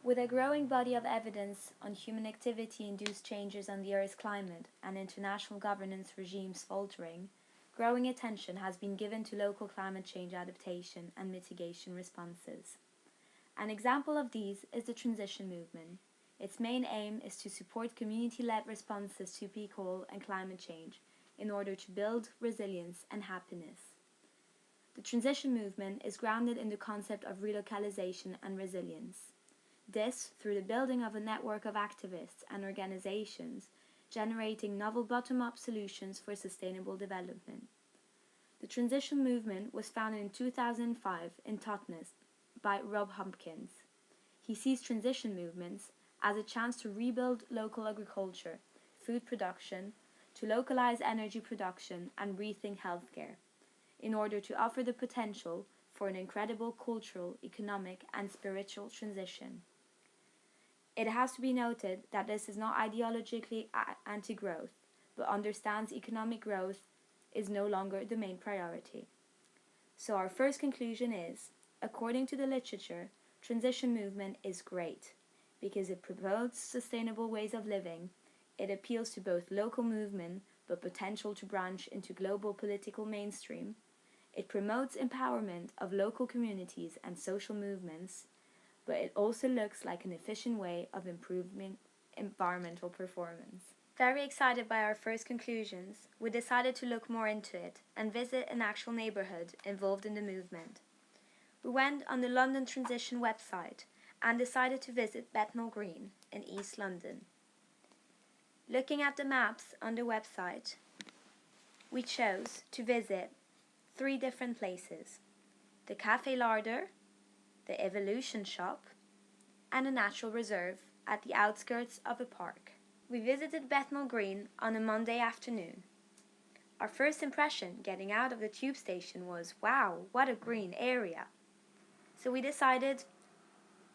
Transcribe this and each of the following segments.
With a growing body of evidence on human activity-induced changes on the Earth's climate and international governance regimes faltering, growing attention has been given to local climate change adaptation and mitigation responses. An example of these is the transition movement. Its main aim is to support community-led responses to peak oil and climate change in order to build resilience and happiness. The transition movement is grounded in the concept of relocalization and resilience. This through the building of a network of activists and organizations generating novel bottom-up solutions for sustainable development. The transition movement was founded in 2005 in Totnes by Rob Hopkins. He sees transition movements as a chance to rebuild local agriculture, food production, to localize energy production and rethink healthcare, in order to offer the potential for an incredible cultural, economic and spiritual transition. It has to be noted that this is not ideologically anti-growth, but understands economic growth is no longer the main priority. So our first conclusion is, according to the literature, transition movement is great because it promotes sustainable ways of living, it appeals to both local movement but potential to branch into global political mainstream, it promotes empowerment of local communities and social movements, but it also looks like an efficient way of improving environmental performance. Very excited by our first conclusions, we decided to look more into it and visit an actual neighbourhood involved in the movement. We went on the London Transition website and decided to visit Bethnal Green in East London. Looking at the maps on the website, we chose to visit 3 different places: the Café Larder, the Evolution Shop, and a natural reserve at the outskirts of a park. We visited Bethnal Green on a Monday afternoon. Our first impression getting out of the tube station was, wow, what a green area. So we decided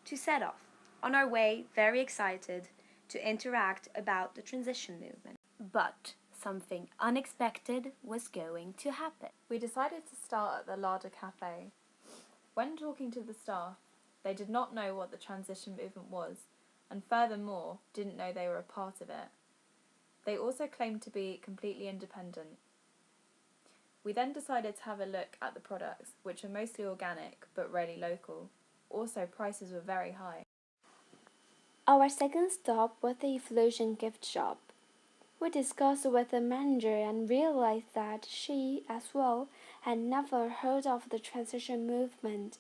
to set off on our way, very excited to interact about the transition movement. But something unexpected was going to happen. We decided to start at the Larder Cafe. When talking to the staff, they did not know what the transition movement was, and furthermore, didn't know they were a part of it. They also claimed to be completely independent. We then decided to have a look at the products, which are mostly organic but rarely local. Also, prices were very high. Our second stop was the Evolution gift shop. We discussed with the manager and realized that she, as well, had never heard of the transition movement.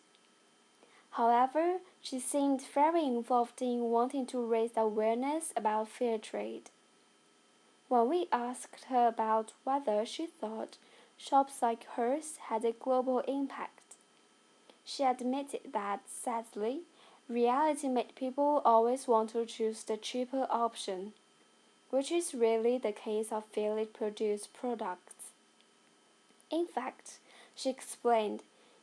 However, she seemed very involved in wanting to raise awareness about fair trade. When we asked her about whether she thought shops like hers had a global impact, she admitted that, sadly, reality made people always want to choose the cheaper option, which is really the case of fairly produced products. In fact, she explained,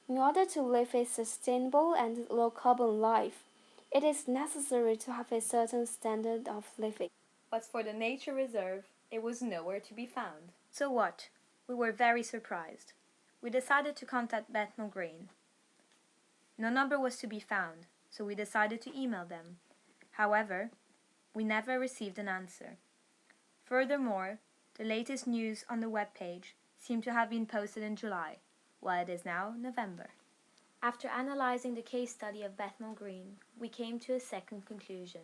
in order to live a sustainable and low-carbon life, it is necessary to have a certain standard of living. But for the nature reserve, it was nowhere to be found. So what? We were very surprised. We decided to contact Bethnal Green. No number was to be found, so we decided to email them. However, we never received an answer. Furthermore, the latest news on the webpage seemed to have been posted in July, while it is now November. After analyzing the case study of Bethnal Green, we came to a second conclusion.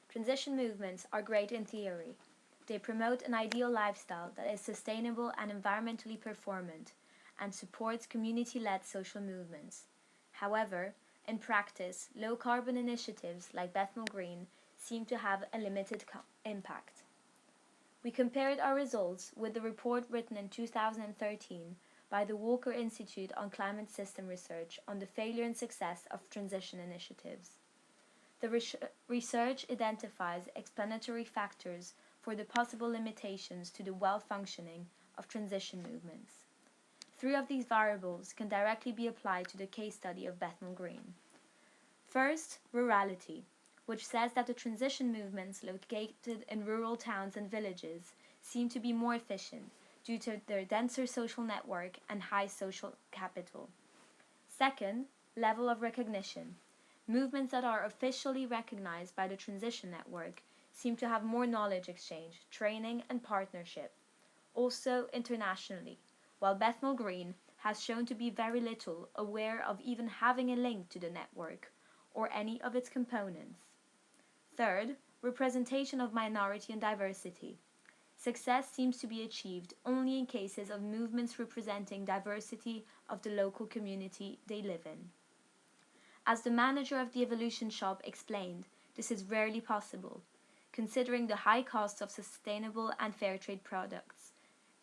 Transition movements are great in theory. They promote an ideal lifestyle that is sustainable and environmentally performant and supports community-led social movements. However, in practice, low-carbon initiatives like Bethnal Green seem to have a limited impact. We compared our results with the report written in 2013 by the Walker Institute on Climate System Research on the failure and success of transition initiatives. The research identifies explanatory factors for the possible limitations to the well-functioning of transition movements. 3 of these variables can directly be applied to the case study of Bethnal Green. First, rurality, which says that the transition movements located in rural towns and villages seem to be more efficient due to their denser social network and high social capital. Second, level of recognition. movements that are officially recognized by the Transition Network seem to have more knowledge exchange, training, and partnership. Also internationally, while Bethnal Green has shown to be very little aware of even having a link to the network or any of its components. Third, representation of minority and diversity. Success seems to be achieved only in cases of movements representing diversity of the local community they live in. As the manager of the Evolution Shop explained, this is rarely possible, considering the high costs of sustainable and fair trade products,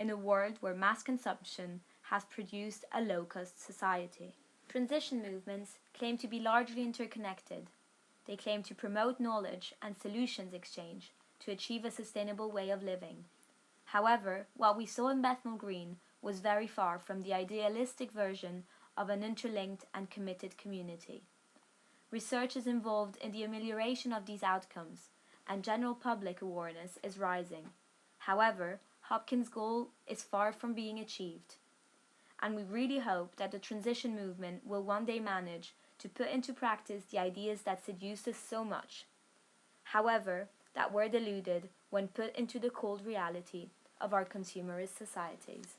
in a world where mass consumption has produced a low-cost society. Transition movements claim to be largely interconnected. They claim to promote knowledge and solutions exchange to achieve a sustainable way of living. However, what we saw in Bethnal Green was very far from the idealistic version of an interlinked and committed community. Research is involved in the amelioration of these outcomes, and general public awareness is rising. However, Hopkins' goal is far from being achieved, and we really hope that the transition movement will one day manage to put into practice the ideas that seduced us so much. However, that were deluded when put into the cold reality of our consumerist societies.